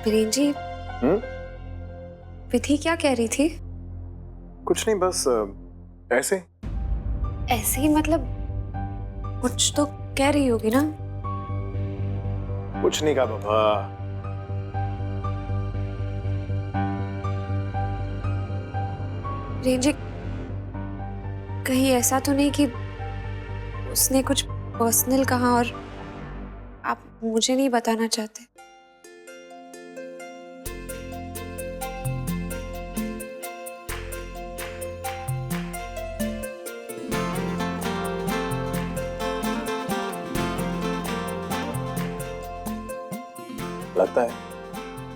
वीरेन जी, विधि क्या कह रही थी? कुछ नहीं, बस ऐसे। ऐसे ही मतलब कुछ तो कह रही होगी ना? कुछ नहीं कहा बाबा। वीरेन जी, कहीं ऐसा तो नहीं कि उसने कुछ पर्सनल कहा और आप मुझे नहीं बताना चाहते? लगता है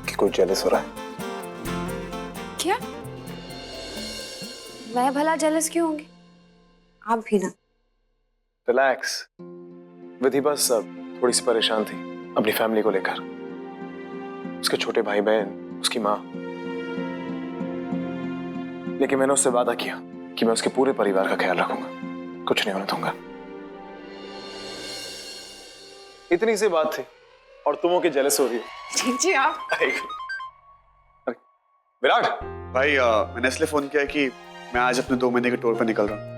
कि कोई जेलस हो रहा है। क्या? मैं भला जेलस क्यों होंगी? आप भी ना। रिलैक्स। विधि बस थोड़ी सी परेशान थी अपनी फैमिली को लेकर। उसके छोटे भाई बहन, उसकी माँ। लेकिन मैंने उससे वादा किया कि मैं उसके पूरे परिवार का ख्याल रखूंगा, कुछ नहीं होने दूंगा। इतनी सी बात थी और तुम हो के जेलस हो रही हो। जी आप। अरे विराट भाई, मैंने इसलिए फोन किया कि मैं आज अपने 2 महीने के टूर पर निकल रहा हूँ।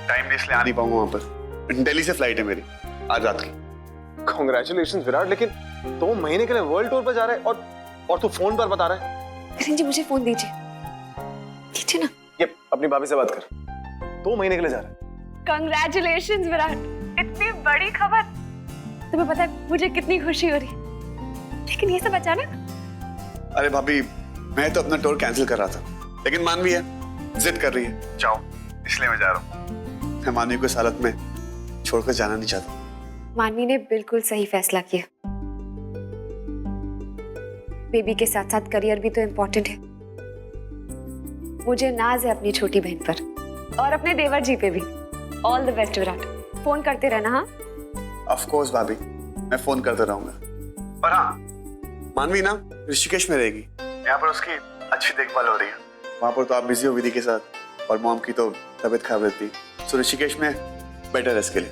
टाइम नहीं, इसलिए आ नहीं पाऊंगा वहां पर। दिल्ली से फ्लाइट है मेरी आज रात की। कांग्रेचुलेशंस विराट, लेकिन 2 महीने के लिए वर्ल्ड टूर पर जा रहे हैं और तू फोन पर बता रहा है। वीरेन जी, मुझे फोन दीजिए। दीजिए ना। ये अपनी भाभी से बात कर। 2 महीने के लिए जा रहा है। कांग्रेचुलेशंस विराट, इतनी बड़ी खबर। तुम्हें पता है मुझे कितनी खुशी हो रही है, लेकिन ये सब अचानक। अरे भाभी, मैं तो अपना टूर कैंसिल कर रहा था, लेकिन मानवी है, जिद कर रही है जाओ, इसलिए मैं जा रहा हूँ। मैं मानवी को इस हालत में छोड़कर जाना नहीं चाहता। मानवी ने बिल्कुल सही फैसला किया। बेबी के साथ साथ करियर भी तो इम्पोर्टेंट है। मुझे नाज है अपनी छोटी बहन पर और अपने देवर जी पे भी। All the best Virat. Phone करते रहना। हाँ ऑफ कोर्स भाभी, मैं फोन करता रहूंगा। और हाँ, मानवी ना ऋषिकेश में रहेगी, यहाँ पर उसकी अच्छी देखभाल हो रही है। वहां पर तो आप बिजी हो विधि के साथ, और मॉम की तो तबीयत खराब रहती, सो ऋषिकेश में बेटर है इसके लिए।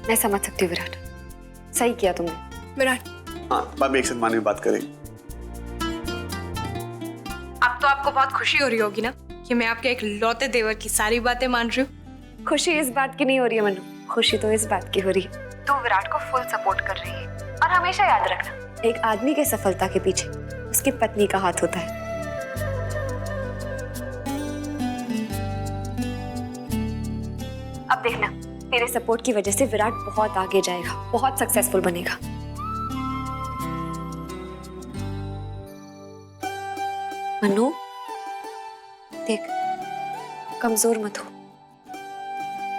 मैं समझ सकती हूँ विराट, सही किया तुमने। विराट, हाँ भाभी, एक साथ मानवी बात करेगी। अब तो आपको बहुत खुशी हो रही होगी ना कि मैं आपके एक लौते देवर की सारी बातें मान रही हूँ। खुशी इस बात की नहीं हो रही है मनु, खुशी तो इस बात की हो रही है तू विराट को फुल सपोर्ट कर रही है। और हमेशा याद रखना, एक आदमी के सफलता के पीछे उसकी पत्नी का हाथ होता है। अब देखना, तेरे सपोर्ट की वजह से विराट बहुत आगे जाएगा, बहुत सक्सेसफुल बनेगा। मनु देख, कमजोर मत हो।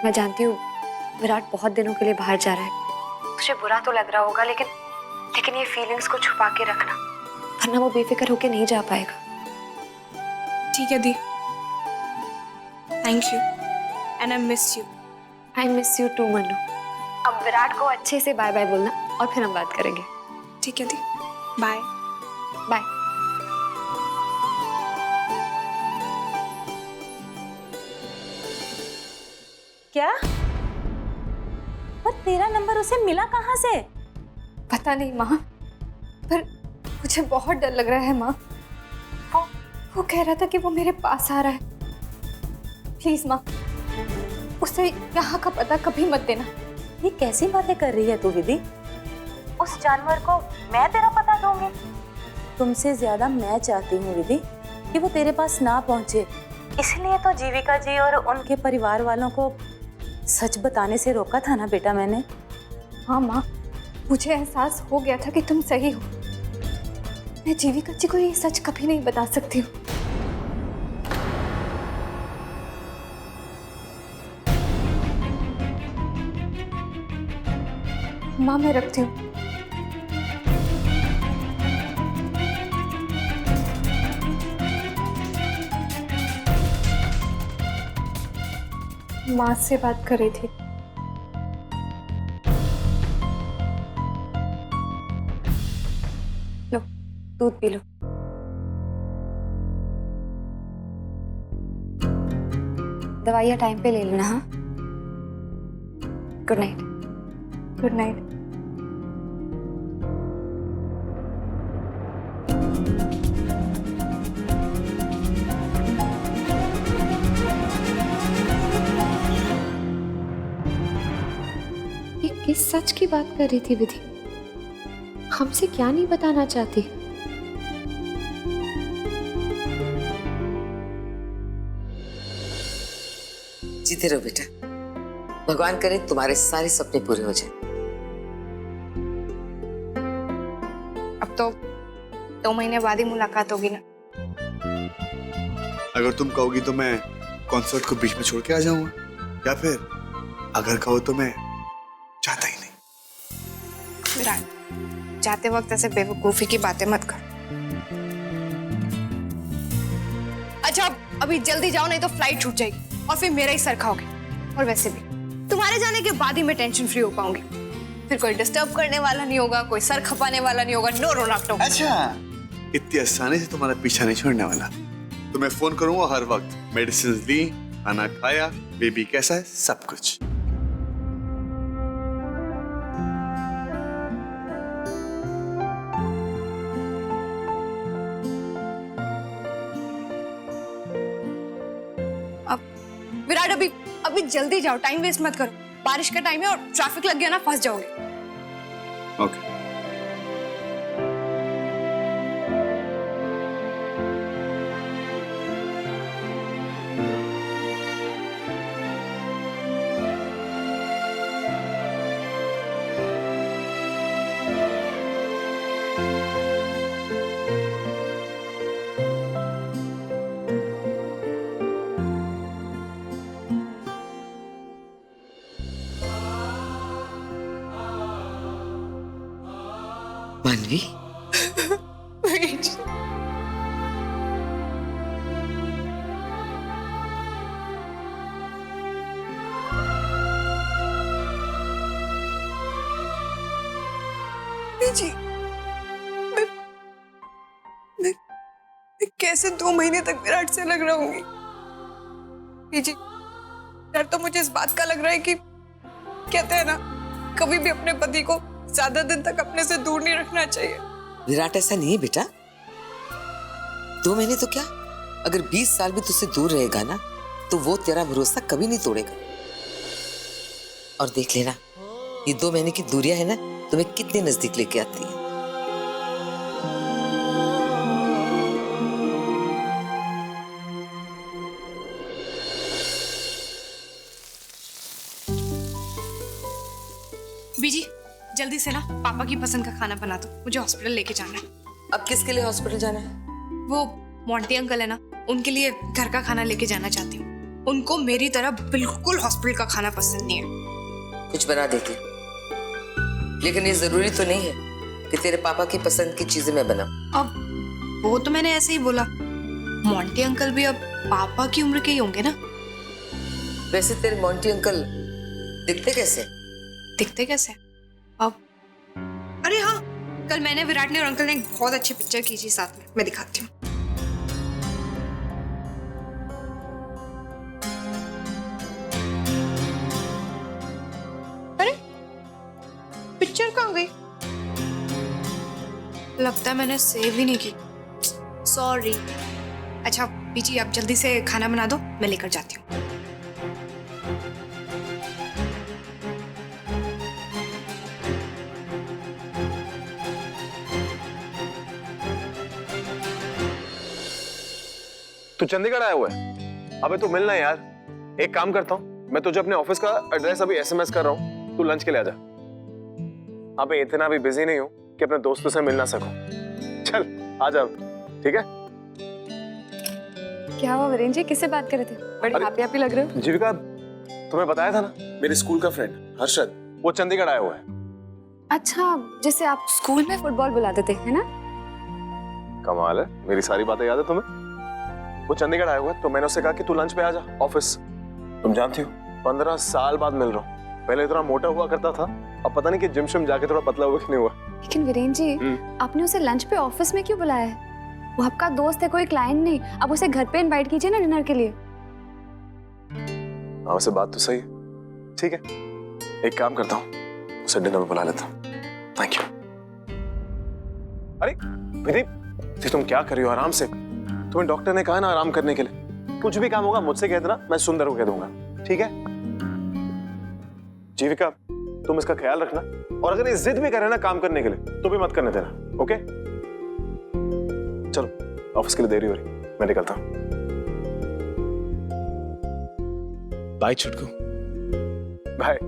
मैं जानती हूँ विराट बहुत दिनों के लिए बाहर जा रहा है, तुझे बुरा तो लग रहा होगा, लेकिन ये फीलिंग्स को छुपा के रखना, वरना वो बेफिक्र होके नहीं जा पाएगा। ठीक है दी, thank you and I miss you. I miss you too Manu. अब विराट को अच्छे से बाय बाय बोलना और फिर हम बात करेंगे। ठीक है दी, बाय बाय। क्या? पर तेरा नंबर उसे मिला कहाँ से? पता नहीं माँ, पर मुझे बहुत डर लग रहा है माँ। वो कह रहा था कि वो मेरे पास आ रहा है। प्लीज माँ, उसे यहाँ का पता कभी मत देना। ये कैसी बातें कर रही है तू विधि? उस जानवर को मैं तेरा पता दूंगी? तुमसे ज्यादा मैं चाहती हूँ विधि कि वो तेरे पास ना पहुंचे, इसलिए तो जीविका जी और उनके परिवार वालों को सच बताने से रोका था ना बेटा मैंने। हाँ माँ, मुझे एहसास हो गया था कि तुम सही हो। मैं जीविका जी को ये सच कभी नहीं बता सकती हूँ। माँ मैं रखती हूँ। माँ से बात कर रही थी। लो दूध पी लो। दवाइयाँ टाइम पे ले लेना। हाँ, गुड नाइट। Good night. ये किस सच की बात कर रही थी विधि? हमसे क्या नहीं बताना चाहती? जीते रहो बेटा, भगवान करे तुम्हारे सारे सपने पूरे हो जाए। अब तो 2 महीने बाद ही मुलाकात होगी ना। अगर तुम कहोगी तो मैं कॉन्सर्ट को बीच में छोड़ के आ जाऊंगा, या फिर अगर कहो तो मैं चाहता ही नहीं। विराट, जाते वक्त ऐसे बेवकूफी की बातें मत कर। अच्छा अभी जल्दी जाओ, नहीं तो फ्लाइट छूट जाएगी और फिर मेरा ही सर खाओगे। और वैसे भी तुम्हारे जाने के बाद ही मैं टेंशन फ्री हो पाऊंगी। फिर कोई डिस्टर्ब करने वाला नहीं होगा, कोई सर खपाने वाला नहीं होगा। No Ronaldo. अच्छा, इतनी आसानी से तुम्हारा पीछा नहीं छोड़ने वाला। तो मैं फोन करूंगा हर वक्त। मेडिसिन ली, खाना खाया, बेबी कैसा है, सब कुछ। अब विराट अभी जल्दी जाओ, टाइम वेस्ट मत करो। बारिश का टाइम है और ट्रैफिक लग गया ना, फंस जाओगे। ओके। मानवी, जी मैं कैसे 2 महीने तक विराट से लग रहूंगी? जी डर तो मुझे इस बात का लग रहा है कि कहते हैं ना, कभी भी अपने पति को ज्यादा दिन तक अपने से दूर नहीं रखना चाहिए। विराट ऐसा नहीं है बेटा। 2 महीने तो क्या, अगर 20 साल भी तुझसे दूर रहेगा ना, तो वो तेरा भरोसा कभी नहीं तोड़ेगा। और देख लेना, ये 2 महीने की दूरियां है ना, तुम्हें कितने नजदीक लेके आती है। बीजी जल्दी से ना पापा की पसंद का खाना बना दो, मुझे हॉस्पिटल लेके जाना है। अब किसके लिए हॉस्पिटल जाना है? वो मोंटी अंकल है ना, उनके लिए घर का खाना लेके जाना चाहती हूँ। उनको मेरी तरह बिल्कुल हॉस्पिटल का खाना पसंद नहीं है। कुछ बना देती, लेकिन ये जरूरी तो नहीं है कि तेरे पापा की पसंद की चीजें मैं बनाऊं। अब वो तो मैंने ऐसे ही बोला। मोंटी अंकल भी अब पापा की उम्र के ही होंगे ना। वैसे तेरे मोंटी अंकल दिखते कैसे? दिखते कैसे? अब अरे हाँ, कल मैंने, विराट ने और अंकल ने एक बहुत अच्छी पिक्चर की थी साथ में, मैं दिखाती हूँ। अरे पिक्चर कहाँ गई? लगता है मैंने सेव ही नहीं की। सॉरी। अच्छा बीजी, आप जल्दी से खाना बना दो, मैं लेकर जाती हूँ। तू चंडीगढ़ आया हुआ है? अबे तू मिलना यार। एक काम करता हूँ, मैं तुझे अपने ऑफिस का एड्रेस अभी SMS कर रहा हूँ, तू लंच के लिए आ जा। अबे इतना भी बिजी नहीं हूँ कि अपने दोस्तों से मिल ना सकूं। चल आ जा, ठीक है? क्या हुआ वीरेन जी, किससे बात कर रहे थे? बड़े हैप्पी हैप्पी लग रहे हो। जीविका, तुम्हें बताया था ना, मेरे स्कूल का फ्रेंड हर्षद, वो चंडीगढ़ आया हुआ है। अच्छा, जिसे आप स्कूल में फुटबॉल बुलाते थे, है ना? कमाल है, मेरी सारी बातें याद है तुम्हें। वो चंडीगढ़ आया हुआ है, तो मैंने उससे कहा कि तू लंच पे आ जा ऑफिस। तुम जानती हो, 15 साल बाद मिल रहा हूँ। पहले इतना मोटा हुआ करता था, अब पता नहीं कि जिम शिम जाके थोड़ा पतला हुआ कि नहीं हुआ। लेकिन वीरेन जी, आपने उसे लंच पे ऑफिस में क्यों बुलाया है? वो आपका दोस्त है, कोई क्लाइंट नहीं। अब उसे घर पे इनवाइट कीजिए ना डिनर के लिए। हाँ वैसे बात तो सही है। ठीक है, एक काम करता हूँ, उसे डिनर में बुला लेता हूँ। Thank you. अरे विधि, तुम क्या कर रही हो? आराम से। तुम्हें डॉक्टर ने कहा ना आराम करने के लिए। कुछ भी काम होगा मुझसे कह देना, मैं सुंदर को कह दूंगा, ठीक है? जीविका, तुम इसका ख्याल रखना, और अगर ये जिद भी करे ना काम करने के लिए तो भी मत करने देना, ओके? चलो ऑफिस के लिए देरी हो रही, मैं निकलता हूं। बाय छुटकू। बाय।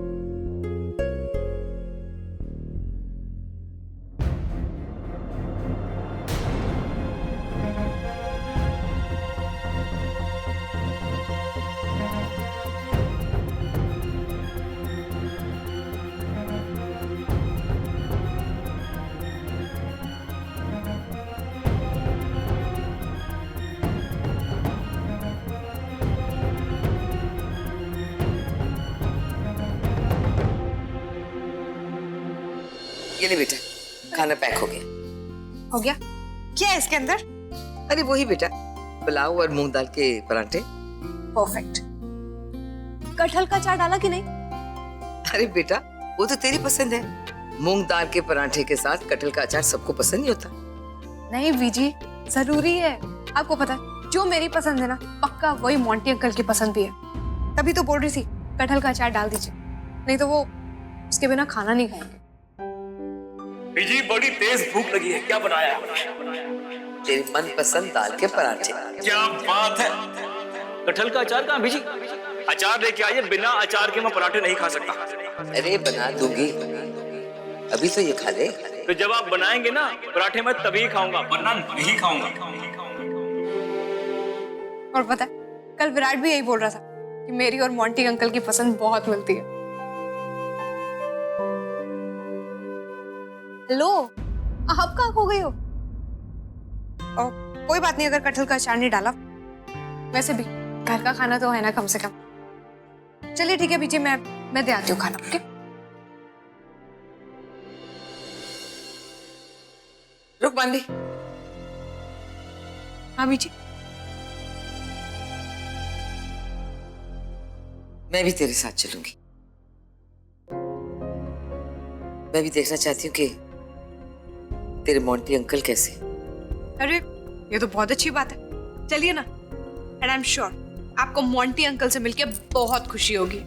ये ले बेटा, खाना पैक हो गया। हो गया? क्या है इसके अंदर? अरे वही बेटा, पुलाव और मूंग दाल के पराठे। परफेक्ट। कटहल का अचार डाला कि नहीं? अरे बेटा, वो तो तेरी पसंद है। मूंग दाल के पराठे के साथ कटहल का अचार सबको पसंद नहीं होता। नहीं बीजी, जरूरी है। आपको पता है जो मेरी पसंद है ना, पक्का वही मोंटी अंकल की पसंद भी है। तभी तो बोल रही थी कटहल का अचार डाल दीजिए, नहीं तो वो उसके बिना खाना नहीं खाएंगे। बीजी बड़ी तेज भूख लगी है, क्या बनाया है? तेरी मनपसंद दाल के पराठे। क्या बात है! कटहल का अचार कहाँ बीजी? अचार लेके आइए, बिना अचार के मैं पराठे नहीं खा सकता। अरे बना दूंगी, अभी तो ये खा ले। तो जब आप बनाएंगे ना पराठे, मैं तभी खाऊंगा, वरना नहीं खाऊंगा। और पता है कल विराट भी यही बोल रहा था कि मेरी और मोंटी अंकल की पसंद बहुत मिलती है। हेलो, आप कहाँ खो गई हो? कोई बात नहीं, अगर कटहल का अचार नहीं डाला, वैसे भी घर का खाना तो है ना कम से कम। चलिए ठीक है बीजी, मैं दे आती हूँ खाना। ओके? रुक बांधी। हाँ बीजी। मैं भी तेरे साथ चलूंगी। मैं भी देखना चाहती हूँ कि तेरे मोंटी अंकल कैसे। अरे ये तो बहुत अच्छी बात है, चलिए ना। एंड आई एम श्योर आपको मोंटी अंकल से मिलके बहुत खुशी होगी।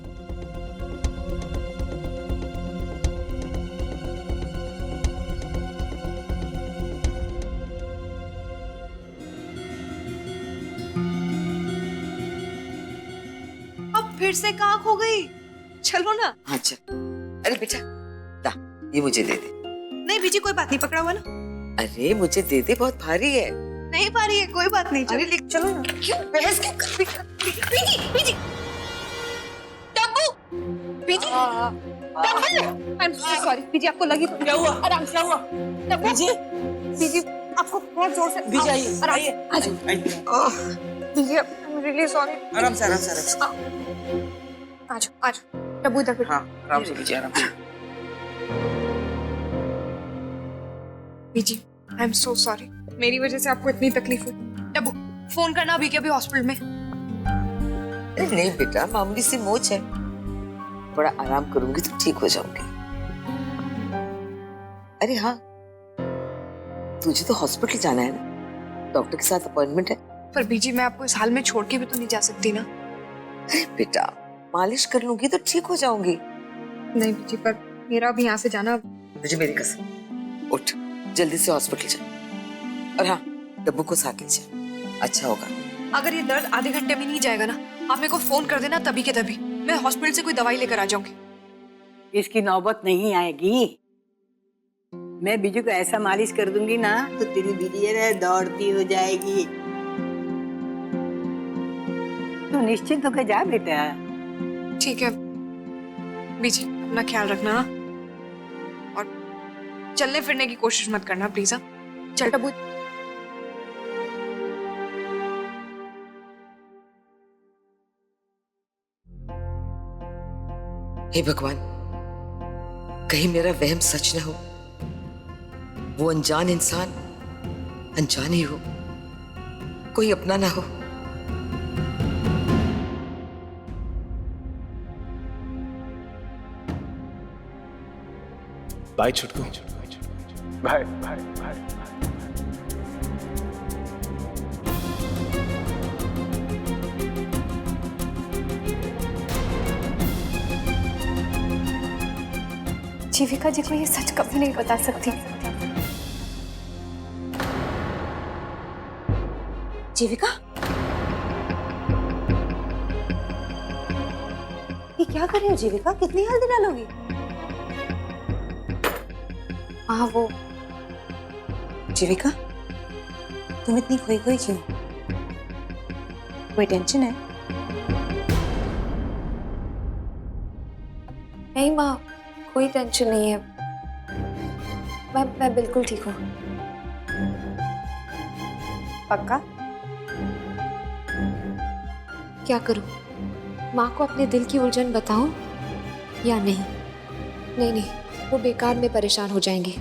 अब फिर से कहाँ खो गई? चलो ना। हाँ चल। अरे बेटा, ला ये मुझे दे दे। नहीं बीजी, कोई बात नहीं, पकड़ा हुआ ना। अरे मुझे दे दे, बहुत भारी है। नहीं पा रही है, कोई बात नहीं। अरे ले चलो ना। क्यों बहस क्यों कर रही है? Biji, Biji, Tabbu, Biji, Tabbu, I am so sorry. Biji आपको लगी तो क्या हुआ? आराम से हुआ। टब्बू, बीजी, बीजी आपको बहुत जोर से। बीजी आइए, आइए, आ जाओ। बीजी आई एम रियली सॉरी। आराम से, आराम से, आराम से। आ जाओ, आ जाओ। टब्बू इधर फिर। हाँ आराम से बीजी, आराम से। बीजी आई एम सो सॉरी, मेरी वजह से आपको इतनी तकलीफ हुई। टब्बू फोन करना अभी के अभी हॉस्पिटल में। अरे नहीं बेटा, मामूली सी मोच है, थोड़ा आराम करूंगी तो ठीक हो जाऊंगी। अरे हाँ, तुझे तो हॉस्पिटल जाना है ना, डॉक्टर के साथ अपॉइंटमेंट है। पर बीजी मैं आपको इस हाल में छोड़ के भी तो नहीं जा सकती ना। अरे बेटा, मालिश कर लूंगी तो ठीक हो जाऊंगी। नहीं बीजी, पर मेरा भी यहाँ से जाना। तुझे मेरी कसम, उठ जल्दी से हॉस्पिटल जा, और हाँ डब्बू को साथ ले जा, अच्छा होगा। अगर ये दर्द आधे घंटे में नहीं जाएगा ना, आप मेरे को फोन कर देना तभी के तभी, मैं हॉस्पिटल से कोई दवाई लेकर आ जाऊंगी। इसकी नौबत नहीं आएगी। मैं बीजू को ऐसा मालिश कर दूंगी ना तो तेरी बीजी है दौड़ती हो जाएगी। तू निश्चिंत होकर जा बेटा। ठीक है बीजी, अपना ख्याल रखना और चलने फिरने की कोशिश मत करना प्लीज। हाँ चल टब्बू। हे भगवान, कहीं मेरा वहम सच न हो, वो अनजान इंसान अनजान ही हो, कोई अपना ना हो। बाय छुटकू। Bye bye bye. Jeevika ji को ये सच कभी नहीं बता सकती। जीविका, ये क्या कर रही हो जीविका? कितनी हल्दी डालोगी? हाँ वो जीविका, तुम इतनी खोई खोई क्यों? कोई टेंशन है? नहीं माँ, कोई टेंशन नहीं है। मैं बिल्कुल ठीक हूँ। पक्का? क्या करूँ? माँ को अपने दिल की उलझन बताऊं या नहीं? नहीं नहीं, वो बेकार में परेशान हो जाएंगी।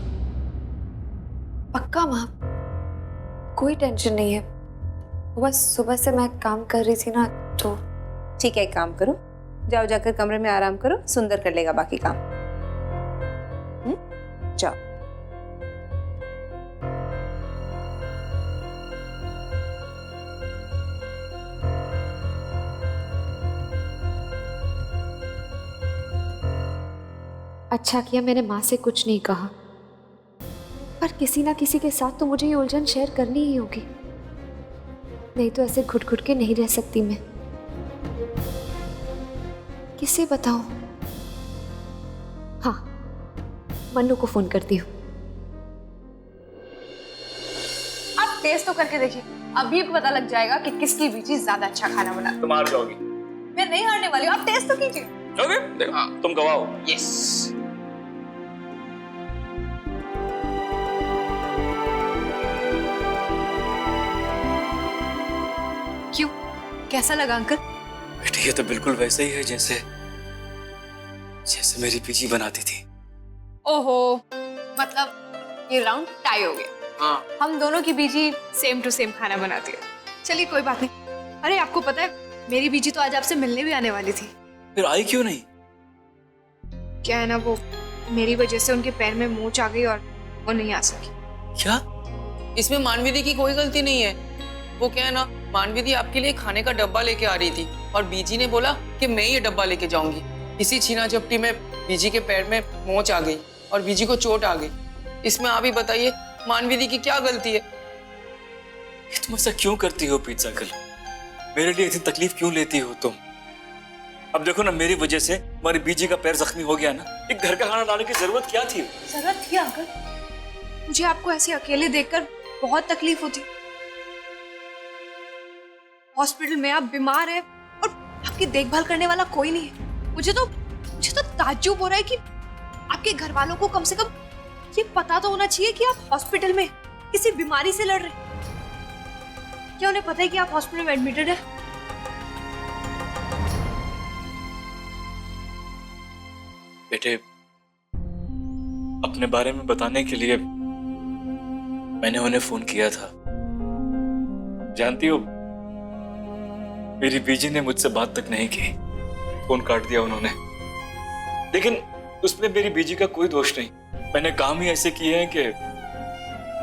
पक्का माँ, कोई टेंशन नहीं है। बस सुबह से मैं काम कर रही थी ना, तो ठीक है, एक काम करो, जाओ जाकर कमरे में आराम करो, सुंदर कर लेगा बाकी काम। जाओ। अच्छा किया मैंने माँ से कुछ नहीं कहा, पर किसी ना किसी के साथ तो मुझे ये उलझन शेयर करनी ही होगी, नहीं तो ऐसे घुट घुट के नहीं रह सकती मैं। किसे बताऊं? हाँ, मन्नू को फोन करती हूँ। आप टेस्ट तो करके देखिए, अभी पता लग जाएगा कि किसकी बीजी ज्यादा अच्छा खाना बना। तुम हार जाओगी। मैं नहीं हारने वाली हूँ, आप टेस्ट तो कीजिए। जाओगे? देखो, तुम गवाओ। यस। क्यों, कैसा लगा अंकल? बेटे ये तो बिल्कुल वैसे ही है जैसे मेरी पीजी बनाती थी। ओहो, मतलब ये राउंड टाई हो गया। हाँ। हम दोनों की बीजी सेम टू सेम खाना बनाती है। चलिए कोई बात नहीं। अरे आपको पता है, मेरी बीजी तो आज आपसे मिलने भी आने वाली थी। फिर आई क्यों नहीं? क्या है ना, वो मेरी वजह से उनके पैर में मोच आ गई और वो नहीं आ सकी। क्या? इसमें मानवी दी की कोई गलती नहीं है। वो क्या है ना, मानवी दी आपके लिए खाने का डब्बा लेके आ रही थी और बीजी ने बोला कि मैं ये डब्बा लेके जाऊंगी। इसी छीना झपटी में बीजी के पैर में मोच आ गई और बीजी को चोट आ गई। इसमें आप ही बताइए, मानवी दी की क्या गलती है? तुम ऐसा क्यों करती हो पिज्जा गर्ल? मेरे लिए इतनी तकलीफ क्यों लेती हो तुम? अब देखो ना, मेरी वजह से हमारी बीजी का पैर जख्मी हो गया ना। एक घर का खाना लाने की जरूरत क्या थी? जरूरत थी अंकल, मुझे आपको ऐसे अकेले देखकर बहुत तकलीफ होती। हॉस्पिटल में आप बीमार हैं और आपकी देखभाल करने वाला कोई नहीं है। मुझे तो ताज्जुब हो रहा है कि आपके घर वालों को कम से कम ये पता तो होना चाहिए कि आप हॉस्पिटल में किसी बीमारी से लड़ रहे हैं। क्या उन्हें पता है कि आप हॉस्पिटल में एडमिटेड हैं? बेटे, अपने बारे में बताने के लिए मैंने उन्हें फोन किया था। जानती हो, मेरी बीजी ने मुझसे बात तक नहीं की, फोन काट दिया उन्होंने। लेकिन उसमें मेरी बीजी का कोई दोष नहीं। मैंने काम ही ऐसे किए हैं कि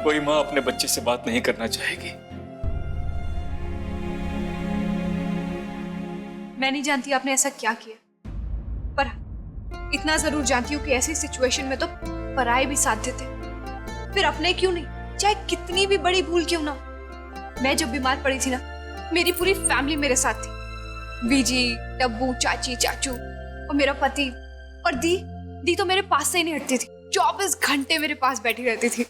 कोई माँ अपने बच्चे से बात नहीं करना चाहेगी। मैं नहीं जानती आपने ऐसा क्या किया, पर इतना जरूर जानती हूँ कि ऐसी सिचुएशन में तो पराये भी साथ देते, फिर अपने क्यों नहीं, चाहे कितनी भी बड़ी भूल क्यों ना। मैं जब बीमार पड़ी थी ना, मेरी पूरी फैमिली मेरे साथ थी। बीजी, टब्बू, चाची, चाचू और मेरा पति और दी तो मेरे पास से ही नहीं हटती थी। 24 घंटे मेरे पास बैठी रहती थी।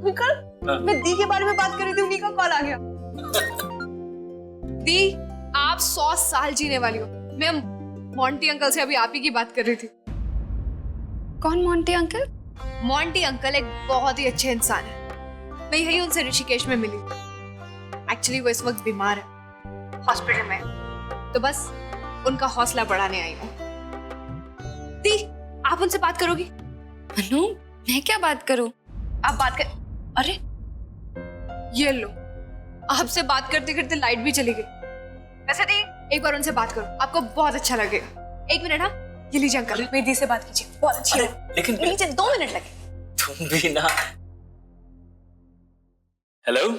अंकल, मैं दी के बारे में बात कर रही थी, उन्हीं का कॉल आ गया। दी, आप 100 साल जीने वाली हो। मैं मोंटी अंकल से अभी आप ही की बात कर रही थी। कौन मोंटी अंकल? मोंटी अंकल एक बहुत ही अच्छे इंसान है। मैं यही उनसे ऋषिकेश में मिली। एक्चुअली वो इस वक्त बीमार है, हॉस्पिटल में, तो बस उनका हौसला बढ़ाने आई हूँ। दी, आप उनसे बात करोगी? मन्नू, मैं क्या बात करूं? आप बात कर। अरे ये लो, आपसे बात करते करते लाइट भी चली गई। वैसे दी, एक बार उनसे बात करो, आपको बहुत अच्छा लगेगा। 1 मिनट। हाँ, ये लीजिए अंकल, मेरी दी से बात कीजिए, बहुत अच्छी है। लेकिन लीजिए, 2 मिनट लगे। तुम भी ना। हेलो।